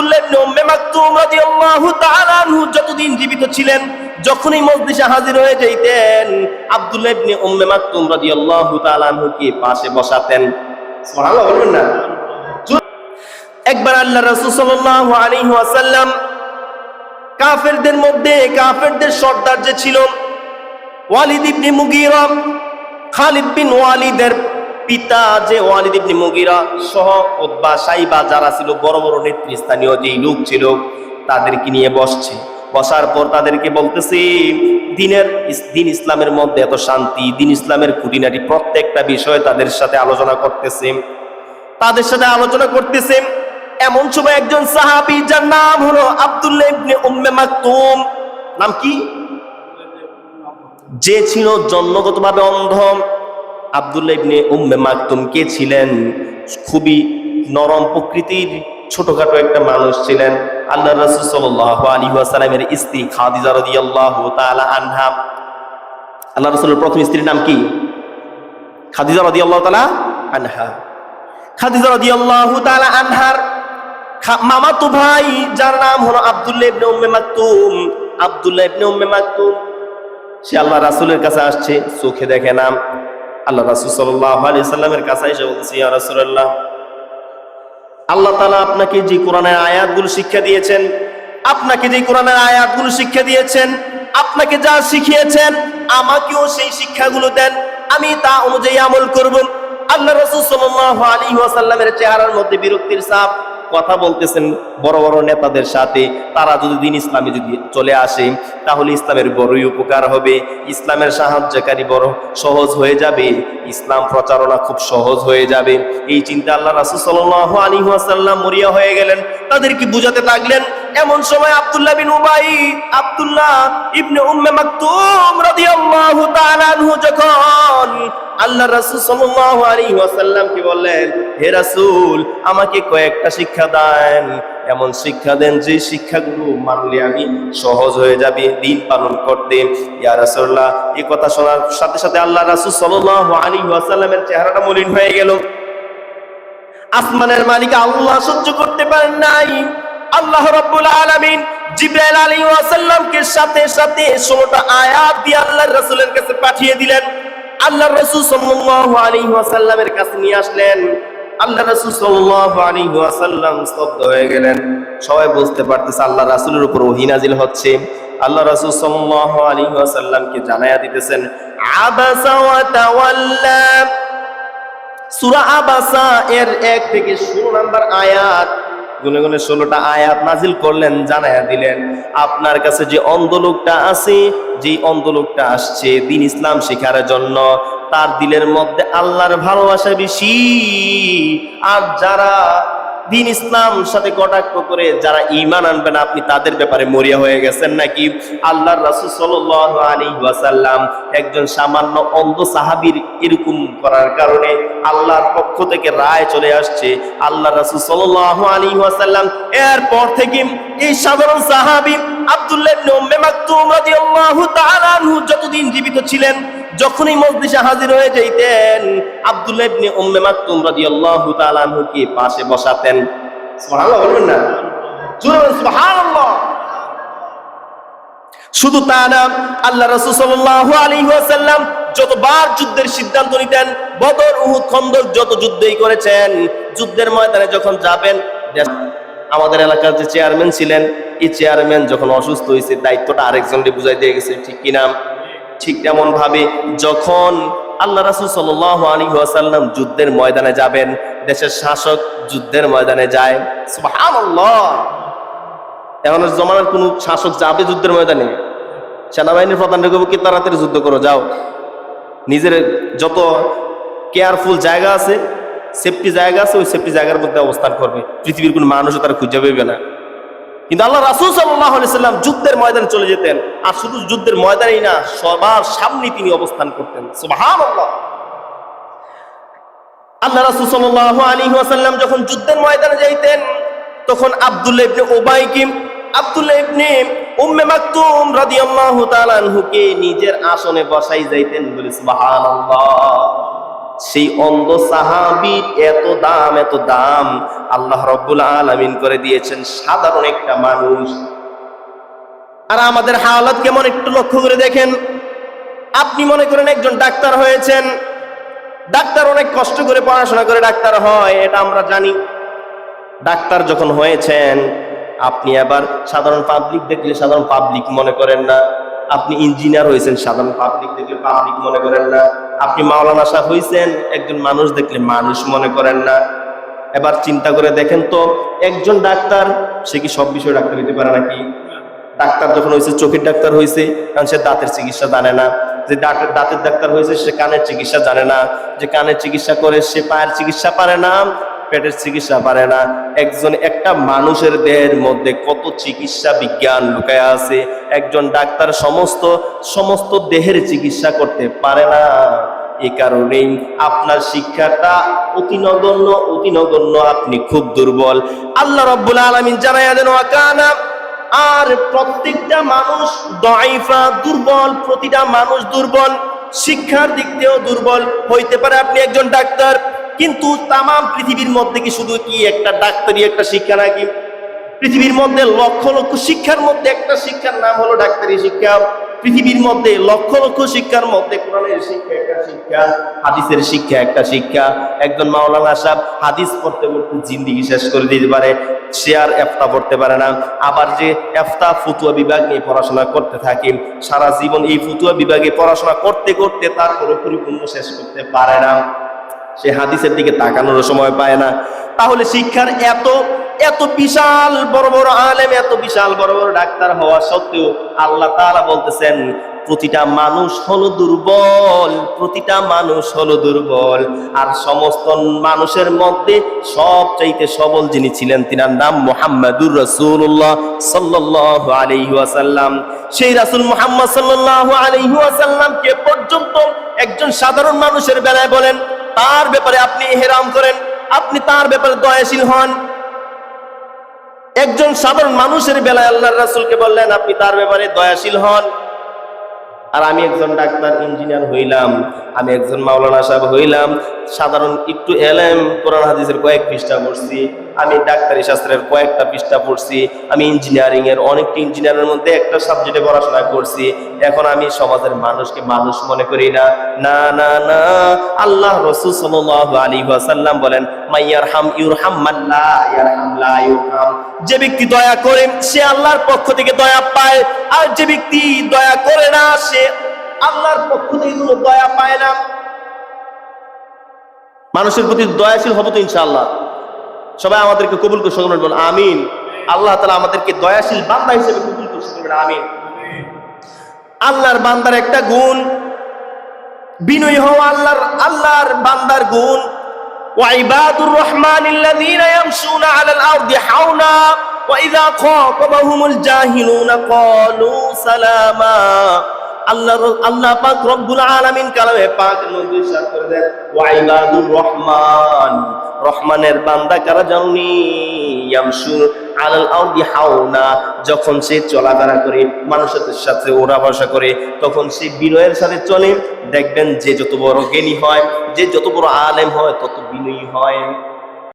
আব্দুল্লাহ ইবনে উম্মে মাকতুম রাদিয়াল্লাহু তাআলা আনহু যতদিন জীবিত ছিলেন, যখনই মজলিসে হাজির হয়ে যাইতেন, আব্দুল্লাহ ইবনে উম্মে মাকতুম রাদিয়াল্লাহু তাআলা আনহুকে পাশে বসাতেন। সুবহানাল্লাহ বলবেন না? একবার আল্লাহ রাসূল সাল্লাল্লাহু আলাইহি ওয়াসাল্লাম কাফেরদের মধ্যে, কাফেরদের সর্দার যে ছিল ওয়ালিদ ইবনে মুগীরা, খালিদ বিন ওয়ালিদের পিতা যে ওয়ালিদ ইবনে মুগীরা সহ উতবা, সাইবা যারা ছিল বড় বড় নেতৃস্থানীয় যেই লোক ছিল, তাদেরকে নিয়ে বসছে। বসার পর তাদেরকে বলতেছে দিন ইসলামের মধ্যে এত শান্তি, দিন ইসলামের খুঁটিনাটি প্রত্যেকটা বিষয় তাদের সাথে আলোচনা করতেছে। এমন সময় একজন সাহাবী যার নাম হলো আব্দুল্লাহ ইবনে উম্মে মাকতুম, নাম কি? যে ছিল জন্মগতভাবে অন্ধ। আব্দুল্লাহ ইবনে উম্মে মাকতুম কে ছিলেন? খুবই নরম প্রকৃতির ছোটখাটো একটা মানুষ ছিলেন। আল্লাহ রাসূল সাল্লাল্লাহু আলাইহি ওয়াসাল্লামের স্ত্রী খাদিজা রাদিয়াল্লাহু তাআলা আনহা, আল্লাহ রাসূলের প্রথম স্ত্রীর নাম কি? খাদিজা রাদিয়াল্লাহু তাআলা আনহা। খাদিজা রাদিয়াল্লাহু তাআলা আনহার মামাতো ভাই যার নাম হলো আব্দুল্লাহ ইবনে উম্মে মাকতুম। আব্দুল্লাহ ইবনে উম্মে মাকতুম সে আল্লাহ রাসূলের কাছে আসছে, চোখে দেখে না। আল্লাহ রাসূল সাল্লাল্লাহু আলাইহি সাল্লামের কাছে এসে বলছে, ইয়া রাসূলুল্লাহ, আল্লাহ তাআলা আপনাকে যে কোরআনের আয়াতগুলো শিক্ষা দিয়েছেন, আপনাকে যা শিখিয়েছেন, আমাকেও সেই শিক্ষাগুলো দেন, আমি তা অনুযায়ী আমল করব। আল্লাহ রাসূল সাল্লাল্লাহু আলাইহি ওয়াসাল্লামের চেহারার মধ্যে বিরক্তির ছাপ। কথা বলতেছেন বড় বড় নেতাদের সাথে, তারা যদি দিন ইসলামে যদি চলে আসে তাহলে ইসলামের বড়ই উপকার হবে, ইসলামের সাহায্যকারী বড় সহজ হয়ে যাবে, ইসলাম প্রচারণা খুব সহজ হয়ে যাবে। এই চিন্তা আল্লাহ রাসূল সাল্লাল্লাহু আলাইহি ওয়াসাল্লাম মরিয়া হয়ে গেলেন, তাদেরকে বুঝাতে লাগলেন। এমন সময় আব্দুল্লাহ ইবনে উম্মে মাকতুম রাদিয়াল্লাহু তাআলা আনহু যখন আল্লাহ রাসূল সাল্লাল্লাহু আলাইহি ওয়াসাল্লামকে বললেন, হে রাসূল, আমাকে কয়েকটা শিক্ষা দেন, এমন শিক্ষা দেন যে শিক্ষাগুলো মানলে আমি সহজ হয়ে যাবে দিন পালন করতে। ইয়া রাসূলুল্লাহ, এই কথা শোনার সাথে সাথে আল্লাহ রাসূল সাল্লাল্লাহু আলাইহি ওয়াসাল্লামের চেহারাটা মলিন হয়ে গেল। আসমানের মালিক আল্লাহ সহ্য করতে পারেন নাই। আল্লাহ রাব্বুল আলামিন জিবরাইল আলাইহিস সালামকে সাথে সাথে 16টা আয়াত দিয়ে আল্লাহর রাসূলের কাছে পাঠিয়ে দিলেন। আল্লাহর রাসূল সাল্লাল্লাহু আলাইহি ওয়াসাল্লামের কাছে নিয়ে আসলেন। আল্লাহ রাসূল সাল্লাল্লাহু আলাইহি ওয়াসাল্লাম স্তব্ধ হয়ে গেলেন। সবাই বুঝতে পারতেছে আল্লাহ রাসূলের উপর ওহী নাজিল হচ্ছে। আল্লাহ রাসূল সাল্লাল্লাহু আলাইহি ওয়াসাল্লামকে জানায়া দিতেছেন, আবাসা ওয়া তাওয়াল্লা, সূরা আবাসা এর 1 থেকে 16 নাম্বার আয়াত, গুনে গুনে 16টা আয়াত নাজিল করলেন, জানায়া দিলেন আপনার কাছে যে অন্ধ লোকটা আছে, যে অন্ধ লোকটা আসছে দ্বীন ইসলাম শেখার জন্য, তার দিলের মধ্যে আল্লাহর ভালোবাসা বেশি। আর যারা দ্বীন ইসলাম সাথে কটাক্ষ করে যারা ঈমান আনবে না, আপনি তাদের ব্যাপারে মরিয়া হয়ে গেছেন নাকি? আল্লাহর রাসূল সাল্লাল্লাহু আলাইহি ওয়াসাল্লাম একজন সামান্য অন্ধ সাহাবীর এরকম করার কারণে আল্লাহর পক্ষ থেকে রায় চলে আসছে। আল্লাহর রাসূল সাল্লাল্লাহু আলাইহি ওয়াসাল্লাম এরপর থেকে এই সাধারণ সাহাবী আব্দুল্লাহ ইবনে উম্মে মাকতুম রাদিয়াল্লাহু তাআলা আনহু যতদিন জীবিত ছিলেন, যখনই মজলিসে হাজির হয়ে যাইতেন, আব্দুল্লাহ ইবনে উম্মে মাকতুম রাদিয়াল্লাহু তাআলা আনহুকে পাশে বসাতেন। সুবহানাল্লাহ বলবেন না? জোরে বলেন সুবহানাল্লাহ। শুধু তা না, আল্লাহ রাসূল সাল্লাল্লাহু আলাইহি ওয়াসাল্লাম যতবার যুদ্ধের সিদ্ধান্ত নিতেন, বদর, উহুদ, খন্দক যত যুদ্ধই করেছেন, যুদ্ধের ময়দানে যখন যাবেন, আমাদের এলাকার যে চেয়ারম্যান ছিলেন, এই চেয়ারম্যান যখন অসুস্থ হয়েছে, দায়িত্বটা আরেকজনকে বুঝাই দিয়ে গেছে, ঠিক কিনা? ঠিক তেমন ভাবে যখন আল্লাহ রাসূল সাল্লাল্লাহু আলাইহি ওয়াসাল্লাম যুদ্ধের ময়দানে যাবেন, দেশের শাসক যুদ্ধের ময়দানে যায়, সুবহানাল্লাহ। এখন জমানার কোন শাসক যাবে যুদ্ধের ময়দানে? সেনাবাহিনীর প্রধানকে বলবে কি তাড়াতাড়ি যুদ্ধ করো, যাও। নিজের যত কেয়ারফুল জায়গা আছে, সেফটি জায়গা আছে, ওই সেফটি জায়গার মধ্যে অবস্থান করবে, পৃথিবীর কোন মানুষও তারা খুঁজে পাবে না। কিন্তু আল্লাহ রাসূল সাল্লাল্লাহু আলাইহি ওয়াসাল্লাম যুদ্ধের ময়দানে চলে যেতেন, আর শুধু যুদ্ধের ময়দানেই না, সবার সামনে তিনি অবস্থান করতেন। সুবহানাল্লাহ। আল্লাহ রাসূল সাল্লাল্লাহু আলাইহি ওয়াসাল্লাম যখন যুদ্ধের ময়দানে যাইতেন, তখন আব্দুল্লাহ ইবনে উম্মে মাকতুম রাদিয়াল্লাহু তাআলা আনহুকে নিজের আসনে বসাই যাইতেন। বলে সুবহানাল্লাহ। সেই অন্ধ সাহাবীর এত দাম আল্লাহ রাব্বুল আলামিন করে দিয়েছেন সাধারণ একটা মানুষ। আর আমাদের হালাত কেমন একটু লক্ষ্য করে দেখেন। আপনি মনে করেন একজন ডাক্তার হয়েছেন, ডাক্তার অনেক কষ্ট করে পড়াশোনা করে ডাক্তার হয়, এটা আমরা জানি। ডাক্তার যখন হয়েছেন, আপনি আবার সাধারণ পাবলিক দেখলে সাধারণ পাবলিক মনে করেন না। আপনি ইঞ্জিনিয়ার হয়েছেন, সাধারণ পাবলিক দেখলে পাবলিক মনে করেন না। আপনি মাওলানা সাহেব হয়েছেন, একজন মানুষ দেখলে মানুষ মনে করেন না। এবার চিন্তা করে দেখেন তো, একজন ডাক্তার সে কি সব বিষয়ে ডাক্তার হইতে পারে নাকি? ডাক্তার যখন হয়েছে, চোখের ডাক্তার হয়েছে, কারণ সে দাঁতের চিকিৎসা জানে না। যে দাঁতের ডাক্তার হয়েছে, সে কানের চিকিৎসা জানে না। যে কানের চিকিৎসা করে, সে পায়ের চিকিৎসা পারে না, পেটের চিকিৎসা পারে না। একটা মানুষের দেহের মধ্যে কত চিকিৎসা বিজ্ঞান লুকায় আছে, একজন ডাক্তার সমস্ত দেহের চিকিৎসা করতে পারে না। এই কারণেই আপনার শিক্ষাটা অতি নগণ্য, আপনি খুব দুর্বল। আল্লাহ রাব্বুল আলামিন জানায়া দেন ওয়াকানা, আর প্রত্যেকটা মানুষ দাইফা, দুর্বল, প্রতিটা মানুষ দুর্বল, শিক্ষার দিক দিয়েও দুর্বল হইতে পারে। আপনি একজন ডাক্তার, কিন্তু তামাম পৃথিবীর মধ্যে কি শুধু কি একটা ডাক্তারি একটা শিক্ষা নাকি? পৃথিবীর মধ্যে লক্ষ লক্ষ শিক্ষার মধ্যে একটা শিক্ষার নাম হলো ডাক্তারি শিক্ষা। পৃথিবীর মধ্যে লক্ষ লক্ষ শিক্ষার মধ্যে কোরআনের শিক্ষা একটা শিক্ষা, হাদিসের শিক্ষা একটা শিক্ষা। একজন মাওলানা সাহেব হাদিস পড়তে পড়তে জিন্দেগি শেষ করে দিতে পারে, সে আর ইফতা পড়তে পারে না। আবার যে ইফতা ফতুয়া বিভাগ নিয়ে পড়াশোনা করতে থাকে, সারা জীবন এই ফতুয়া বিভাগে পড়াশোনা করতে করতে তারপরে পরিপূর্ণ শেষ করতে পারে না, সে হাদিসের দিকে তাকানোর সময় পায় না। তাহলে শিক্ষার এত বিশাল বড় বড় আলেম, এত বিশাল বড় বড় ডাক্তার হওয়া সত্ত্বেও আল্লাহ তাআলা বলতেছেন প্রতিটা মানুষ হলো দুর্বল, প্রতিটা মানুষ হলো দুর্বল। আর সমস্ত মানুষের মধ্যে সবচাইতে সবল যিনি ছিলেন, তিনার নাম মুহাম্মাদুর রাসূলুল্লাহ সাল্লাল্লাহু আলাইহি ওয়াসাল্লাম। সেই রাসূল মুহাম্মদ সাল্লাল্লাহু আলাইহি ওয়াসাল্লামকে পর্যন্ত একজন সাধারণ মানুষের বেলায় বলেন, তার ব্যাপারে আপনি ইহরাম করেন, আপনি তার ব্যাপারে দয়াশীল হন। একজন সাধারণ মানুষের বেলায় আল্লাহর রাসূলকে বললেন আপনি তার ব্যাপারে দয়াশীল হন। আর আমি একজন ডাক্তার, ইঞ্জিনিয়ার হইলাম, আমি একজন মাওলানা সাহেব হইলাম, সাধারণ একটু এলেম, কোরআন হাদিসের কয়েক পৃষ্ঠা পড়ছি, আমি ডাক্তারি শাস্ত্রের কয়েকটা পৃষ্ঠা পড়ছি, আমি ইঞ্জিনিয়ারিং এর অনেকটা ইঞ্জিনিয়ারের মধ্যে একটা সাবজেক্টে পড়াশোনা করছি, এখন আমি সমাজের মানুষকে মানুষ মনে করি না। না না না, আল্লাহ রাসূল সাল্লাল্লাহু আলাইহি ওয়াসাল্লাম বলেন মাইয়ারহাম ইউরহাম, মান লা ইয়ারহাম লা ইউরহাম। যে ব্যক্তি দয়া করে সে আল্লাহর পক্ষ থেকে দয়া পায়, আর যে ব্যক্তি দয়া করে না সে আল্লাহর পক্ষ থেকে কোনো দয়া পায় না। মানুষের প্রতি দয়াশীল হব তো ইনশাআল্লাহ। সবাই আমাদেরকে কবুল করে সকলে বলুন আমিন। আল্লাহ তাআলা আমাদেরকে দয়াশীল বান্দা হিসেবে কবুল করে সকলে আমিন। আল্লাহর বান্দার একটা গুণ বিনয়ী হওয়া, আল্লাহর বান্দার গুণ। ওয়া ইবাদুর রহমানিল্লাযীনা ইয়ামশুনা আলাল আরদি হাওনা ওয়া ইযা খাতাবাহুমুল জাহিলুনা ক্বালু সালামা। আল্লাহ পাক রব্বুল আলামিন কালামে পাক নবী ইরশাদ করে দেন ওয়া ইবাদুর রহমান, রহমানের বান্দা কারা জানি? ইয়ামশু আলাল আরদি হাওনা, যখন সে চলাফেরা করে, মানুষের সাথে ওড়া বসা করে, তখন সে বিনয়ের সাথে চলে। দেখবেন যে যত বড় জ্ঞানী হয়, যে যত বড় আলেম হয়, তত বিনয়ী হয়।